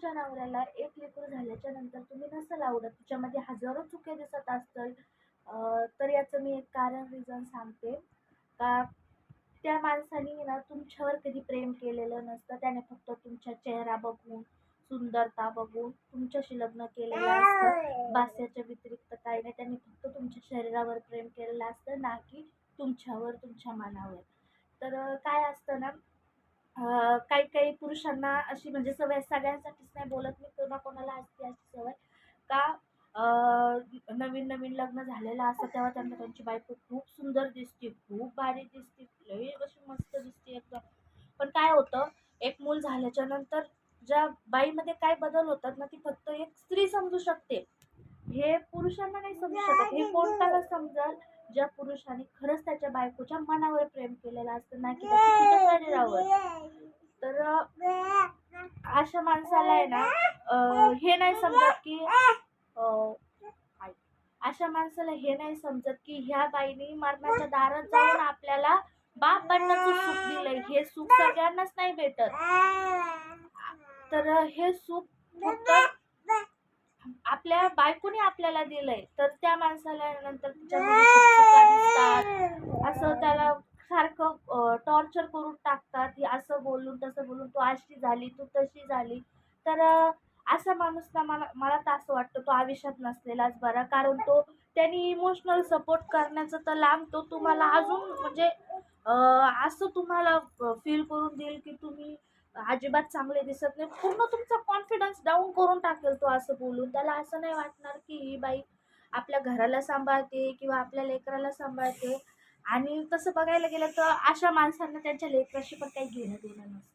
तुमच्या नवऱ्याला एक लेकरू झाल्याच्या नंतर तुम्ही नसेल आवडत, तिच्यामध्ये हजारो चुके दिसत असतील, तर याचं मी एक कारण रिझन सांगते. का त्या माणसाने ना तुमच्यावर कधी प्रेम केलेलं नसतं. त्याने फक्त तुमचा चेहरा बघून, सुंदरता बघून तुमच्याशी लग्न केलेलं असतं. बास याच्या व्यतिरिक्त काही नाही. त्यांनी फक्त तुमच्या शरीरावर प्रेम केलेलं असतं, ना की तुमच्यावर, तुमच्या मनावर. तर काय असतं ना, काही काही पुरुषांना अशी म्हणजे सवय, सगळ्यांसाठीच नाही बोलत मी, कोणाकोणाला असते अशी सवय का नवीन नवीन लग्न झालेलं असतं तेव्हा त्यांना त्यांची बायको खूप सुंदर दिसते, खूप भारी दिसते, लई अशी मस्त दिसते एकदम. पण काय होतं, एक मूल झाल्याच्या नंतर ज्या बाईमध्ये काय बदल होतात ना, ती फक्त एक स्त्री समजू शकते. हे पुरुषांना नाही समजू शकत. हे कोणत्याला समजल, ज्या पुरुषाने खरंच त्याच्या बायकोच्या मनावर प्रेम केलेलं असतं, ना की तिच्या शरीरावर. तर अशा माणसाला आहे ना, हे नाही समजत की अशा माणसाला हे नाही समजत की ह्या बाईने मरणाच्या दारात जाऊन आपल्याला बाप बनण्याचं सुख दिलंय. हे सुख सगळ्यांनाच नाही भेटत. तर हे सुख फक्त आपल्या बायकोने आपल्याला दिलंय. तर त्या माणसाला नंतर तिच्यामध्ये खूप चुका दिसतात. असं त्याला सारखं टॉर्चर करून टाकतात. हे असं बोलून तसं बोलून, तू अशी झाली, तू तशी झाली. तर असा माणूस ना, मला मला तर असं वाटतं तो आयुष्यात नसलेलाच बरा. कारण तो त्यांनी इमोशनल सपोर्ट करण्याचं तर लांब, तो तुम्हाला अजून म्हणजे असं तुम्हाला फील करून देईल की तुम्ही अजिबात चांगले दिसत नाही. पूर्ण तुमचा कॉन्फिडन्स डाऊन करून टाकेल तो असं बोलून. त्याला असं नाही वाटणार की ही बाई आपल्या घराला सांभाळते किंवा आपल्या लेकराला सांभाळते. आणि तसं बघायला गेलं तर अशा माणसांना त्यांच्या लेकराशी पण काही घेणं देणं नसतं.